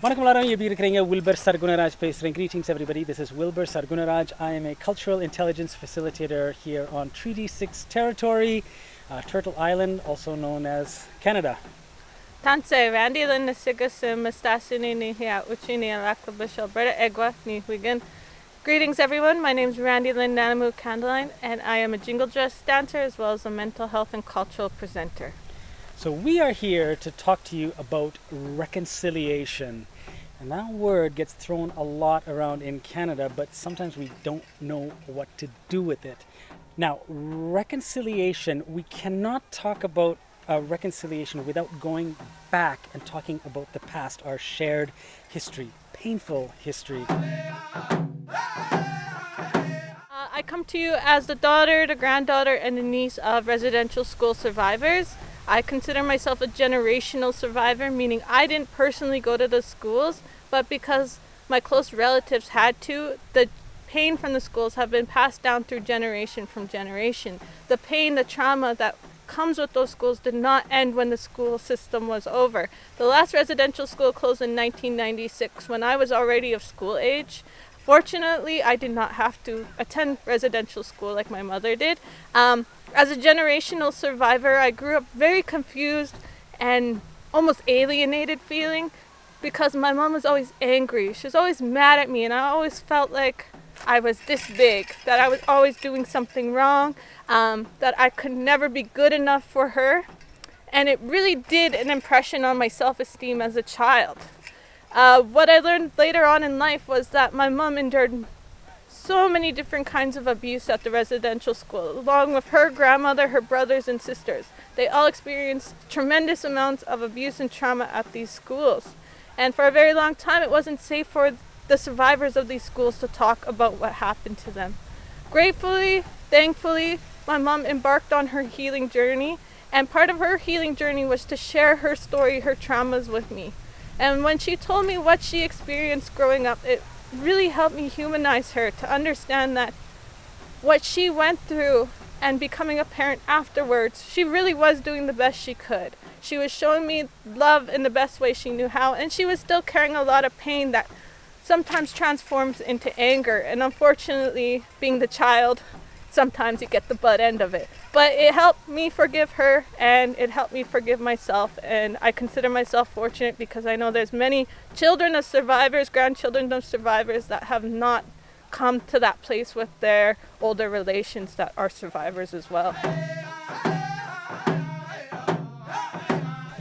வணக்கம் எல்லாரும் எப்படி இருக்கிறீங்க Wilbur Sargunaraj பேசுறேன். Greetings everybody. This is Wilbur Sargunaraj. I am a cultural intelligence facilitator here on Treaty 6 territory, Turtle Island, also known as Canada. Tanse Randi Lynn Sigas Mustasini ni here Uchini Alakabush Alberta Egwa ni Wigan. Greetings everyone. My name is Randi Lynn Nanemahoo-Candline and I am a jingle dress dancer as well as a mental health and cultural presenter. So we are here to talk to you about reconciliation. And that word gets thrown a lot around in Canada, but sometimes we don't know what to do with it. Now, reconciliation, we cannot talk about reconciliation without going back and talking about the past, our shared history, painful history. I come to you as the daughter, the granddaughter, and the niece of residential school survivors. I consider myself a generational survivor, meaning I didn't personally go to the schools, but because my close relatives had to, the pain from the schools have been passed down through generation from generation. The pain, the trauma that comes with those schools did not end when the school system was over. The last residential school closed in 1996 when I was already of school age. Fortunately, I did not have to attend residential school like my mother did. As a generational survivor, I grew up very confused and almost alienated feeling because my mom was always angry. She was always mad at me and I always felt like I was this big, that I was always doing something wrong, that I could never be good enough for her. And it really did an impression on my self-esteem as a child. What I learned later on in life was that my mom endured so many different kinds of abuse at the residential school, along with her grandmother, her brothers and sisters. They all experienced tremendous amounts of abuse and trauma at these schools. And for a very long time, it wasn't safe for the survivors of these schools to talk about what happened to them. Gratefully, thankfully, my mom embarked on her healing journey, and part of her healing journey was to share her story, her traumas with me. And when she told me what she experienced growing up, it really helped me humanize her to understand that what she went through and becoming a parent afterwards, she really was doing the best she could. She was showing me love in the best way she knew how, and she was still carrying a lot of pain that sometimes transforms into anger. And unfortunately, being the child, sometimes you get the butt end of it. But it helped me forgive her and it helped me forgive myself. And I consider myself fortunate because I know there's many children of survivors, grandchildren of survivors that have not come to that place with their older relations that are survivors as well.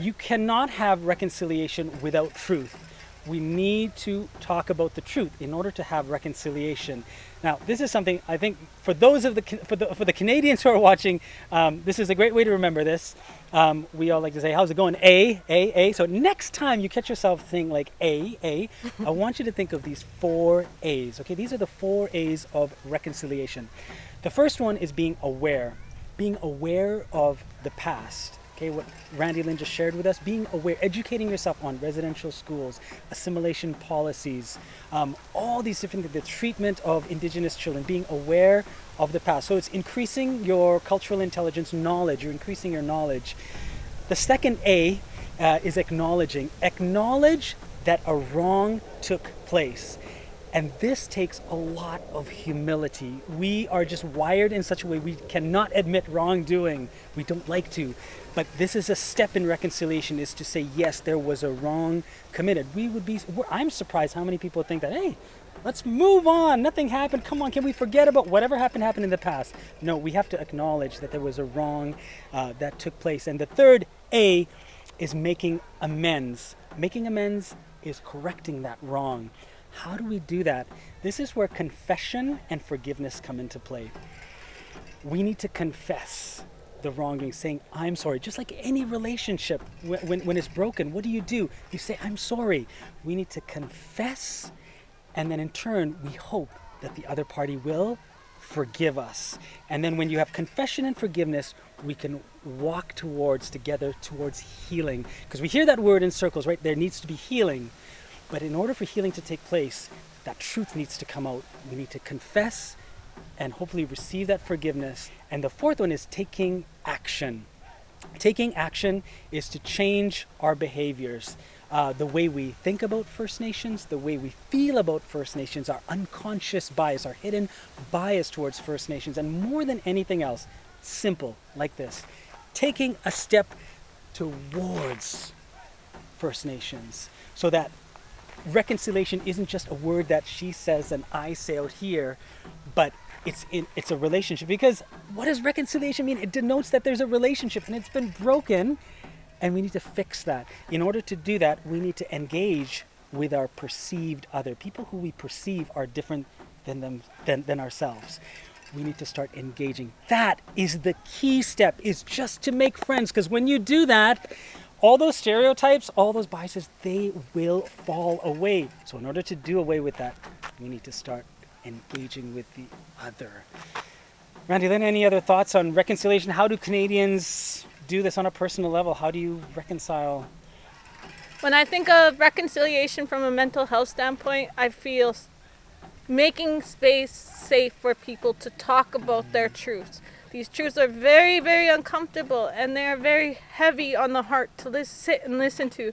You cannot have reconciliation without truth. We need to talk about the truth in order to have reconciliation. Now, this is something I think for those of for the Canadians who are watching, this is a great way to remember this. We all like to say, "How's it going?" A. So next time you catch yourself saying like A, I want you to think of these 4 A's. Okay, these are the 4 A's of reconciliation. The first one is being aware of the past. Okay, what Randi Lynn just shared with us, being aware, educating yourself on residential schools, assimilation policies, all these different things, the treatment of Indigenous children, being aware of the past. So it's increasing your cultural intelligence knowledge, you're increasing your knowledge. The second A is acknowledging. Acknowledge that a wrong took place. And this takes a lot of humility. We are just wired in such a way we cannot admit wrongdoing. We don't like to. But this is a step in reconciliation, is to say, yes, there was a wrong committed. I'm surprised how many people think that, hey, let's move on. Nothing happened. Come on, can we forget about whatever happened in the past? No, we have to acknowledge that there was a wrong that took place. And the third A is making amends. Making amends is correcting that wrong. How do we do that? This is where confession and forgiveness come into play. We need to confess the wrongdoing, saying, I'm sorry. Just like any relationship, when it's broken, what do? You say, I'm sorry. We need to confess, and then in turn, we hope that the other party will forgive us. And then when you have confession and forgiveness, we can walk together towards healing. Because we hear that word in circles, right? There needs to be healing. But in order for healing to take place, that truth needs to come out. We need to confess and hopefully receive that forgiveness. And the fourth one is taking action. Taking action is to change our behaviors. the way we think about First Nations, the way we feel about First Nations, our unconscious bias, our hidden bias towards First Nations, and more than anything else, simple like this, taking a step towards First Nations, so that reconciliation isn't just a word that she says and I say out here, but it's a relationship. Because what does reconciliation mean? It denotes that there's a relationship and it's been broken, and we need to fix that. In order to do that, we need to engage with our perceived other, people who we perceive are different than ourselves. We need to start engaging. That is the key step, is just to make friends. Because when you do that, all those stereotypes, all those biases, they will fall away. So in order to do away with that, we need to start engaging with the other. Randi Lynn, any other thoughts on reconciliation? How do Canadians do this on a personal level? How do you reconcile? When I think of reconciliation from a mental health standpoint, I feel making space safe for people to talk about their truths. These truths are very, very uncomfortable, and they are very heavy on the heart to sit and listen to.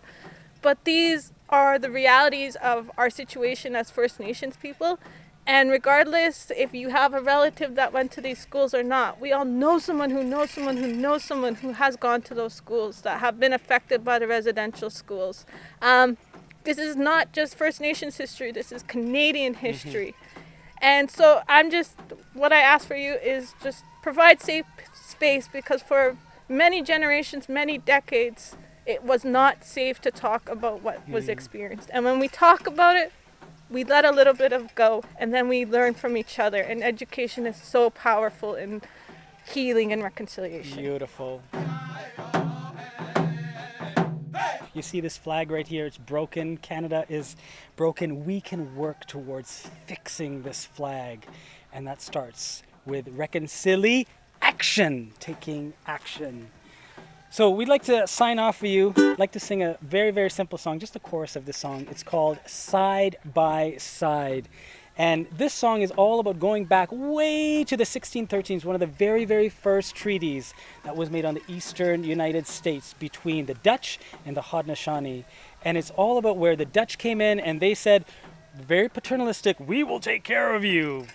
But these are the realities of our situation as First Nations people. And regardless if you have a relative that went to these schools or not, we all know someone who knows someone who knows someone who has gone to those schools that have been affected by the residential schools. This is not just First Nations history, this is Canadian history. And so what I ask for you is just provide safe space, because for many generations, many decades, it was not safe to talk about what was experienced. And when we talk about it, we let a little bit of go, and then we learn from each other. And education is so powerful in healing and reconciliation. Beautiful. You see this flag right here, it's broken. Canada is broken. We can work towards fixing this flag. And that starts with reconciliation, taking action. So we'd like to sign off for you. I'd like to sing a very, very simple song, just a chorus of this song. It's called Side by Side. And this song is all about going back way to the 1613s, one of the very, very first treaties that was made on the eastern United States between the Dutch and the Haudenosaunee. And it's all about where the Dutch came in and they said, very paternalistic, we will take care of you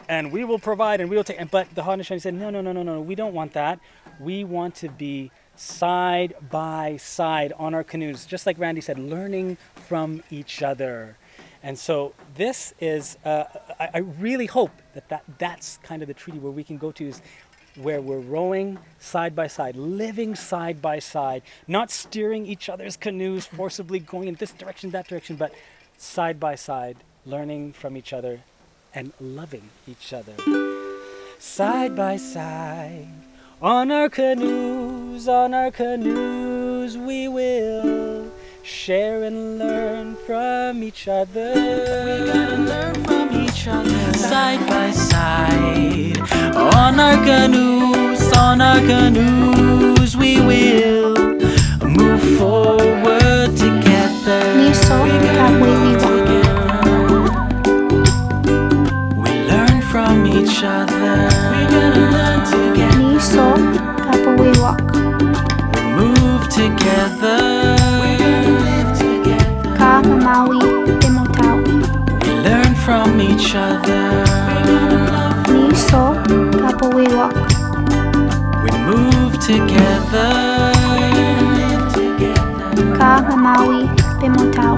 and we will provide and we will take. But the Haudenosaunee said, no, we don't want that. We want to be side by side on our canoes, just like Randi said, learning from each other. And so this is, I really hope that's kind of the treaty where we can go to, is where we're rowing side by side, living side by side, not steering each other's canoes, forcibly going in this direction, that direction, but side by side, learning from each other and loving each other. Side by side, on our canoes, we will share and learn from each other. We gotta learn from each other. Side by side, on our canoes, we will move forward together. We learn from each other. We're gonna learn together. We move together. We learn from each other. We move together. Ka Maui Pimotau.